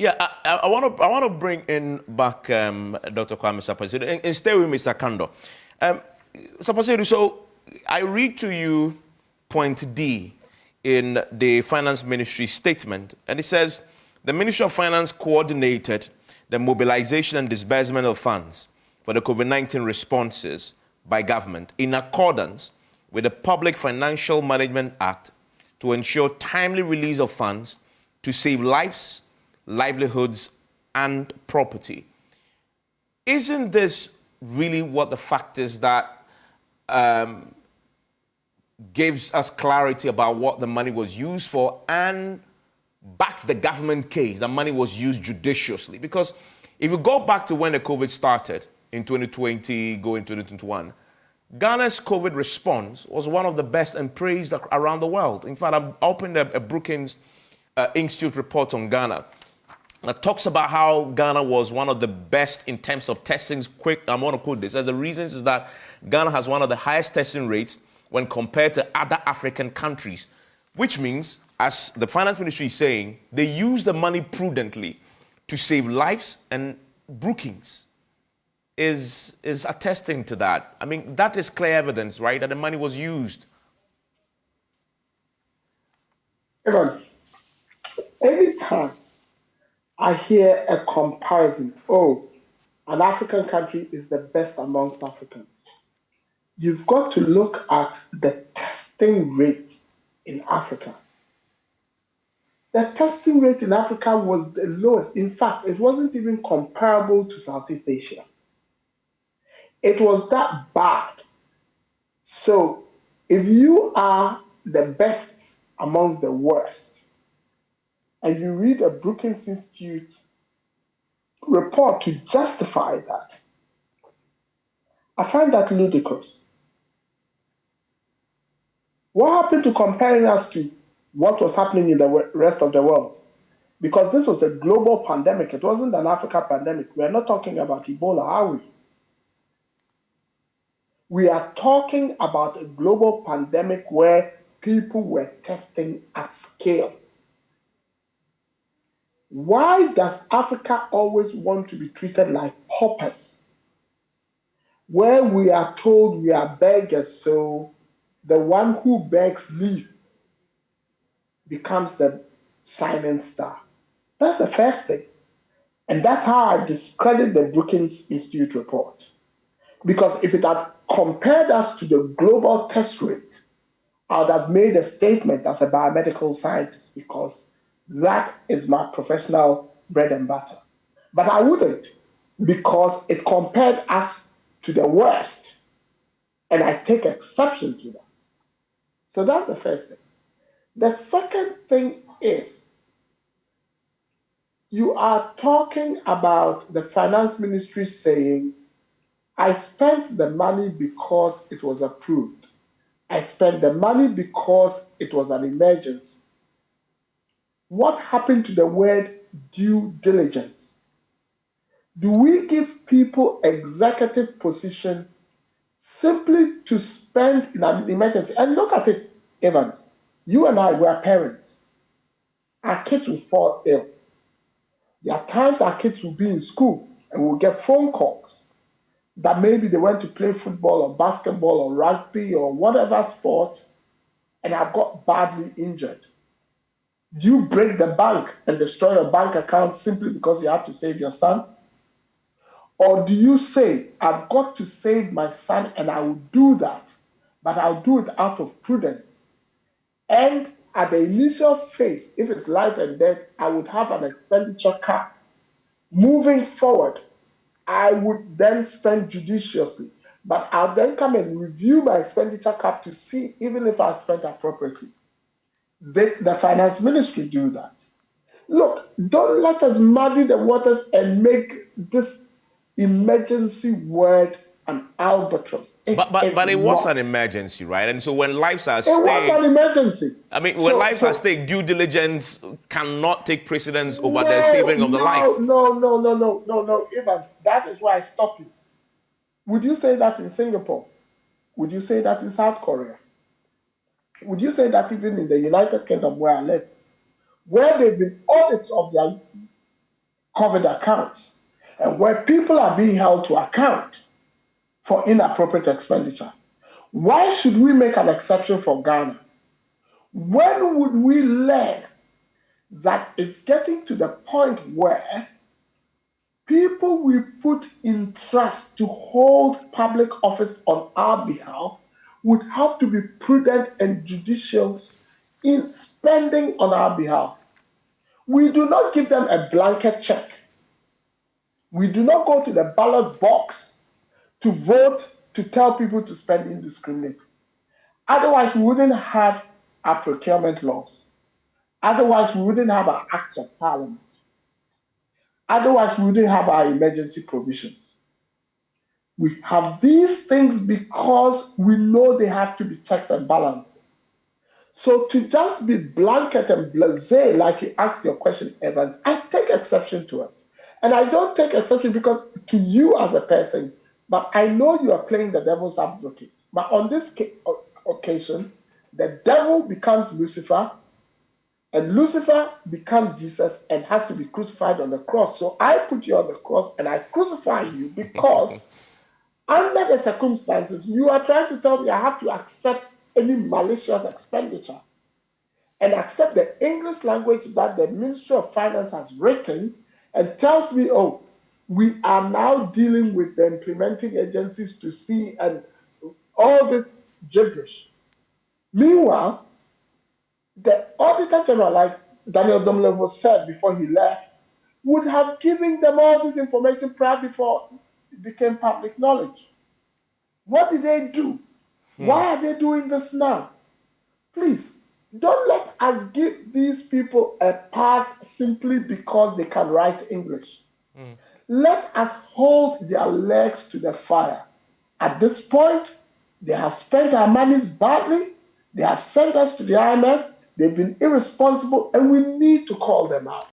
Yeah, I want to bring in back Dr. Kwame Sarpong and stay with Mr. Kando. Sarpong, so I read to you point D in the Finance Ministry statement, and it says the Ministry of Finance coordinated the mobilization and disbursement of funds for the COVID-19 responses by government in accordance with the Public Financial Management Act to ensure timely release of funds to save lives, livelihoods, and property. Isn't this really what the fact is that gives us clarity about what the money was used for and backs the government case that money was used judiciously? Because if you go back to when the COVID started in 2020, going to 2021, Ghana's COVID response was one of the best and praised around the world. In fact, I've opened a Brookings Institute report on Ghana that talks about how Ghana was one of the best in terms of testing. Quick, I'm going to quote this. As the reasons is that Ghana has one of the highest testing rates when compared to other African countries, which means, as the finance ministry is saying, they use the money prudently to save lives, and Brookings is attesting to that. I mean, that is clear evidence, right, that the money was used. Evans, every time I hear a comparison, oh, an African country is the best amongst Africans, you've got to look at the testing rate in Africa. The testing rate in Africa was the lowest. In fact, it wasn't even comparable to Southeast Asia. It was that bad. So if you are the best among the worst, and you read a Brookings Institute report to justify that, I find that ludicrous. What happened to comparing us to what was happening in the rest of the world? Because this was a global pandemic. It wasn't an Africa pandemic. We're not talking about Ebola, are we? We are talking about a global pandemic where people were testing at scale. Why does Africa always want to be treated like paupers? Where we are told we are beggars, so the one who begs least becomes the shining star. That's the first thing. And that's how I discredit the Brookings Institute report. Because if it had compared us to the global test rate, I would have made a statement as a biomedical scientist, because that is my professional bread and butter. But I wouldn't, because it compared us to the worst, and I take exception to that. So that's the first thing. The second thing is, you are talking about the finance ministry saying, I spent the money because it was approved. I spent the money because it was an emergency. What happened to the word due diligence? Do we give people executive position simply to spend in an emergency? And look at it, Evans. You and I were parents. Our kids will fall ill. There are times our kids will be in school and we'll get phone calls that maybe they went to play football or basketball or rugby or whatever sport and have got badly injured. Do you break the bank and destroy your bank account simply because you have to save your son? Or do you say, I've got to save my son and I will do that, but I'll do it out of prudence? And at the initial phase, if it's life and death, I would have an expenditure cap. Moving forward, I would then spend judiciously, but I'll then come and review my expenditure cap to see even if I spent appropriately. The finance ministry do that. Look, don't let us muddy the waters and make this emergency word an albatross. But it was an emergency, right? And so when lives are at stake... It was an emergency. I mean, when lives are at stake, due diligence cannot take precedence over the saving of the life. No, Evans, that is why I stop you. Would you say that in Singapore? Would you say that in South Korea? Would you say that even in the United Kingdom where I live? Where there have been audits of their COVID accounts, and where people are being held to account for inappropriate expenditure. Why should we make an exception for Ghana? When would we learn that it's getting to the point where people we put in trust to hold public office on our behalf would have to be prudent and judicious in spending on our behalf? We do not give them a blanket check. We do not go to the ballot box to vote to tell people to spend indiscriminately. Otherwise, we wouldn't have our procurement laws. Otherwise, we wouldn't have our acts of parliament. Otherwise, we wouldn't have our emergency provisions. We have these things because we know they have to be checks and balances. So to just be blanket and blasé, like you asked your question, Evans, I take exception to it. And I don't take exception because to you as a person, but I know you are playing the devil's advocate. But on this occasion, the devil becomes Lucifer, and Lucifer becomes Jesus and has to be crucified on the cross. So I put you on the cross and I crucify you because under the circumstances, you are trying to tell me I have to accept any malicious expenditure and accept the English language that the Ministry of Finance has written and tells me, oh, we are now dealing with the implementing agencies to see and all this gibberish. Meanwhile, the Auditor General, like Daniel Domlevo said before he left, would have given them all this information prior before it became public knowledge. What did they do? Why are they doing this now? Please, don't let us give these people a pass simply because they can write English. Let us hold their legs to the fire. At this point, they have spent our monies badly. They have sent us to the IMF. They've been irresponsible, and we need to call them out.